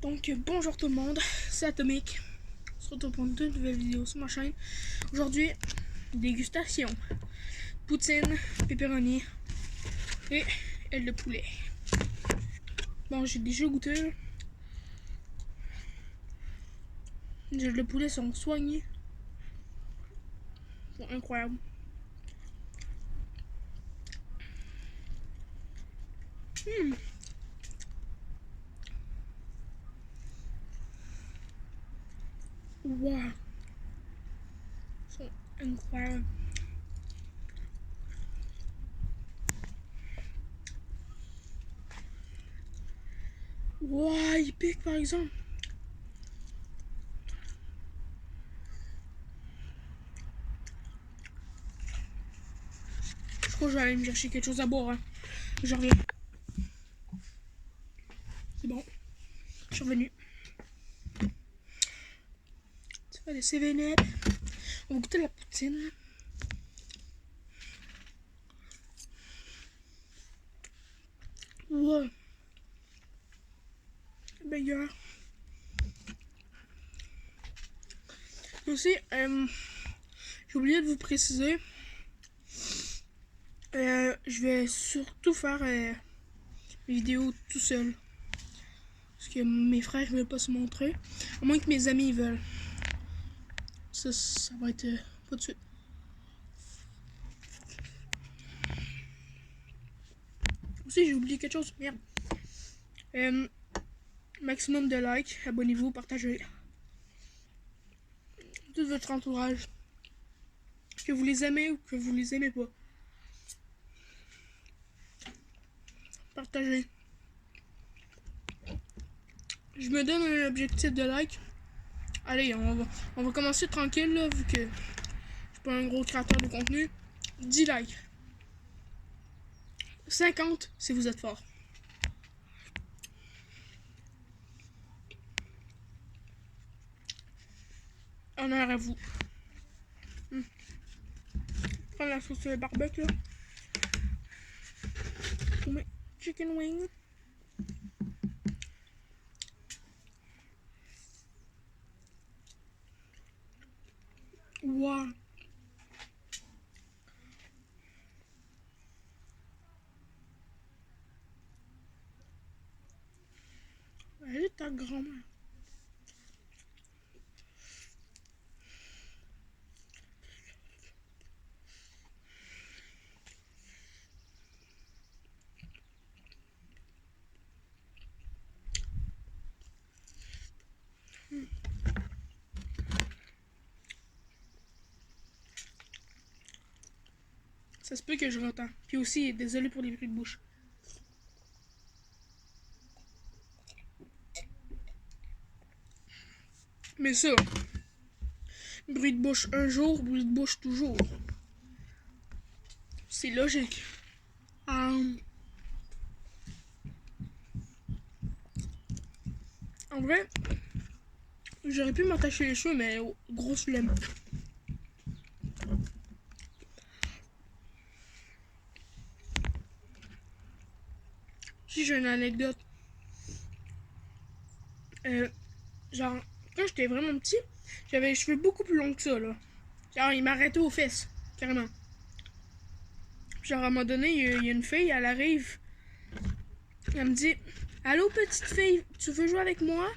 Donc bonjour tout le monde, c'est Atomic. On se retrouve pour une toute nouvelle vidéo sur ma chaîne. Aujourd'hui, dégustation. Poutine, pepperoni et aile de poulet. Bon, j'ai déjà goûté. Les ailes de poulet sont soignées. Sont incroyables. Wow. Sont incroyables. Wow, il pique par exemple. Je crois que je vais aller me chercher quelque chose à boire. Hein. Je reviens. C'est bon. Je suis revenu. Ça fait des CVN. On va goûter la poutine. Wow. Banger. Aussi, j'ai oublié de vous préciser. Je vais surtout faire mes vidéos tout seul. Parce que mes frères ne veulent pas se montrer. À moins que mes amis veulent. Ça va être pas de suite. Aussi, j'ai oublié quelque chose. Merde. Maximum de likes. Abonnez-vous, partagez. Tout votre entourage. Que vous les aimez ou que vous les aimez pas. Partagez. Je me donne un objectif de like. Allez, on va commencer tranquille là, vu que je suis pas un gros créateur de contenu. 10 likes. 50 si vous êtes fort. Honneur à vous. Prends la sauce barbecue là. Pour mes chicken wings. Wow. Elle est ta grand-mère. Ça se peut que je retends. Puis aussi, désolé pour les bruits de bouche. Mais ça, bruit de bouche un jour, bruit de bouche toujours. C'est logique. En vrai, j'aurais pu m'attacher les cheveux, mais grosse flemme. Si j'ai une anecdote. Genre, quand j'étais vraiment petit, j'avais les cheveux beaucoup plus longs que ça, là. Genre, ils m'arrêtaient aux fesses, carrément. Genre, à un moment donné, il y a une fille, elle arrive. Elle me dit, allô, petite fille, tu veux jouer avec moi?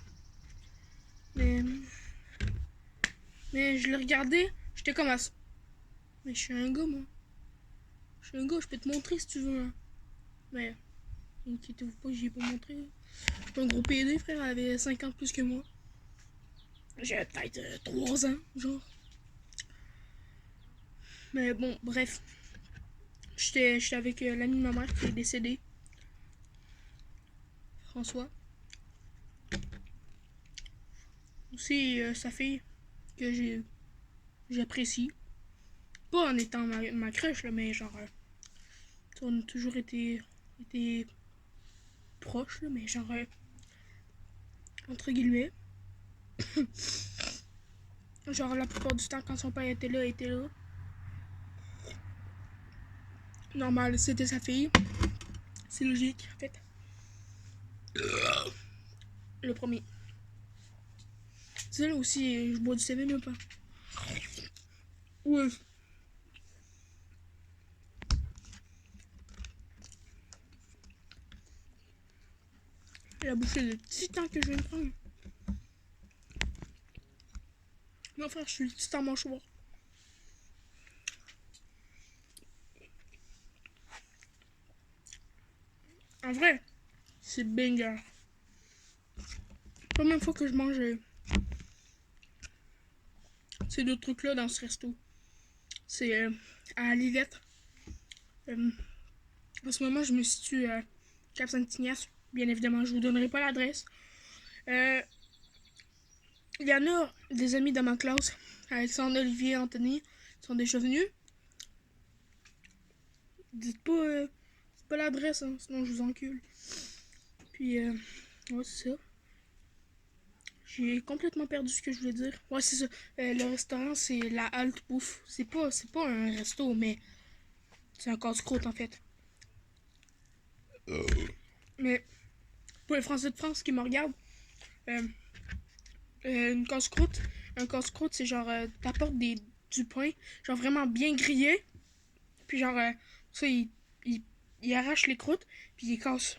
Mais je le regardais, j'étais comme à... Mais je suis un gars, moi. Je suis un gars, je peux te montrer si tu veux. Hein. Mais, inquiétez-vous pas, j'y ai pas montré. Je suis un gros PD, frère, elle avait 5 ans de plus que moi. J'avais peut-être 3 ans, genre. Mais bon, bref. J'étais avec l'ami de ma mère qui est décédé. François. Aussi, sa fille, que j'apprécie. Pas en étant ma crush, là, mais genre... on a toujours été proches, là, mais genre... entre guillemets. Genre, la plupart du temps, quand son père était là, était là. Normal, c'était sa fille. C'est logique, en fait. Le premier. Celle aussi, je bois du 7-Up. Ouais. La bouchée de titan que je viens de prendre. Non frère, je suis le titan mâchoire. En vrai, c'est banger. Première fois que je mange ces deux trucs-là dans ce resto. C'est à Lillette. En ce moment, je me situe à Cap-Saint-Ignace. Bien évidemment, je vous donnerai pas l'adresse. Il y en a des amis de ma classe, Alexandre, Olivier, Anthony, sont déjà venus. Dites pas l'adresse, hein, sinon je vous encule. Puis, ouais, c'est ça. J'ai complètement perdu ce que je voulais dire. Ouais, c'est ça. Le restaurant, c'est la Halte Bouffe. C'est pas un resto, mais c'est un casse-croûte en fait. Mais pour les Français de France qui me regardent, une casse-croûte, un casse-croûte, c'est genre, t'apportes du pain, genre vraiment bien grillé, puis genre, ça, il arrache les croûtes, puis il casse.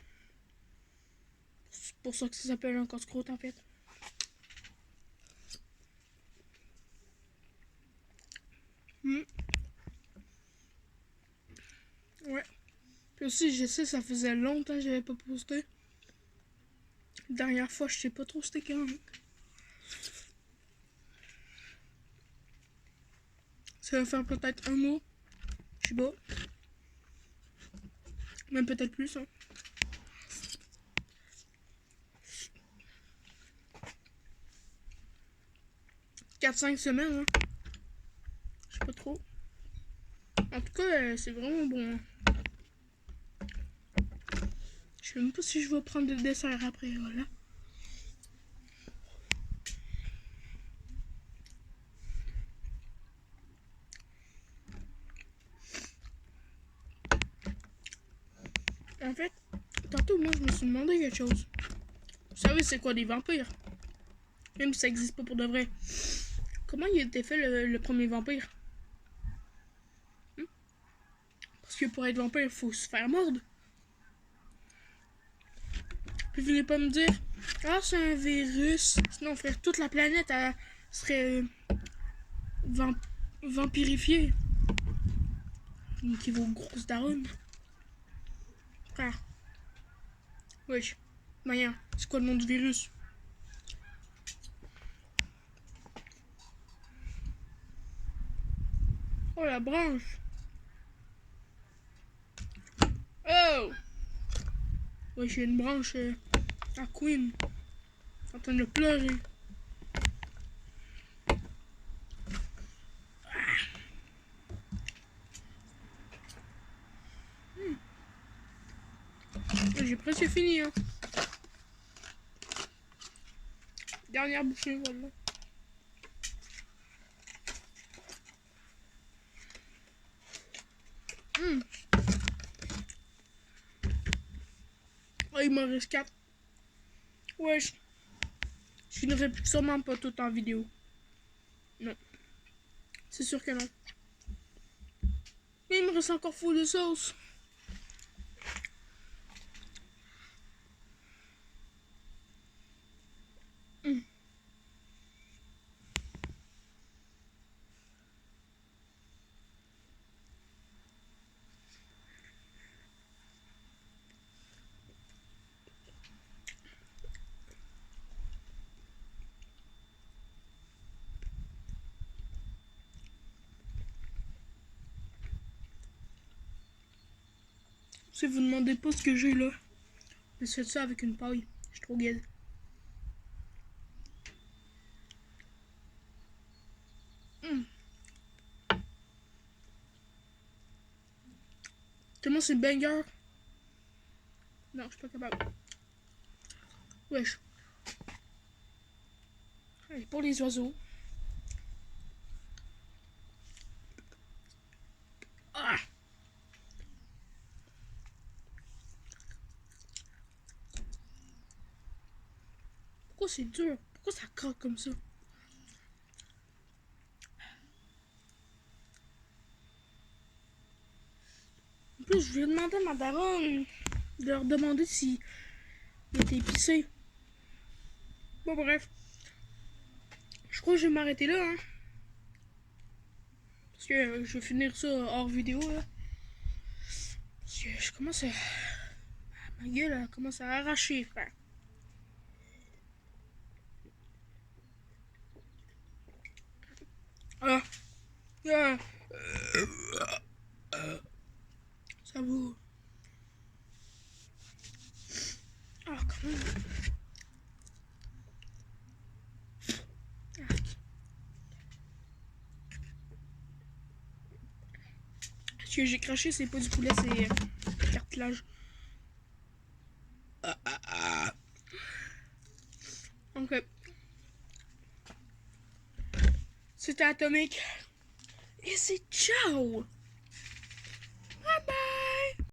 C'est pour ça que ça s'appelle un casse-croûte en fait. Mm. Ouais. Puis aussi, je sais, ça faisait longtemps que j'avais pas posté. La dernière fois, je sais pas trop c'était quand. Ça va faire peut-être un mois. Je sais pas. Même peut-être plus. Hein. 4-5 semaines. Hein. Je sais pas trop. En tout cas, c'est vraiment bon. Je sais même pas si je vais prendre le dessert après. Voilà. En fait, tantôt, moi, je me suis demandé quelque chose. Vous savez, c'est quoi des vampires? Même si ça existe pas pour de vrai. Comment il a été fait le premier vampire? Parce que pour être vampire, il faut se faire mordre. Puis venez pas me dire, ah, c'est un virus. Sinon, frère, toute la planète serait vampirifiée. Qui vaut grosse daronne. Frère. Wesh. Maya, c'est quoi le nom du virus? Oh, la branche. Oh! Wesh, j'ai une branche à Queen. En train de pleurer. J'ai presque fini, hein. Dernière bouchée, voilà. Oh, il m'en reste 4. Wesh. Je finirai sûrement pas tout en vidéo. Non. C'est sûr que non. Mais il me reste encore fou de sauce. Si vous demandez pas ce que j'ai là, je fais ça avec une paille. Je suis trop gaze. Tellement c'est banger. Non, je suis pas capable. Wesh. Allez, pour les oiseaux. Ah! Pourquoi c'est dur? Pourquoi ça craque comme ça? plus, je vais demander à ma daronne de leur demander si il était épicé. Bon, bref. Je crois que je vais m'arrêter là, hein. Parce que je vais finir ça hors vidéo, là. Parce que je commence à... Ma gueule, elle commence à arracher, frère. Ah. Ah. Ça va. Ah, quand même. Ce que j'ai craché, c'est pas du poulet, c'est cartilage. Donc, c'était Atomique. Et c'est ciao! Bye bye!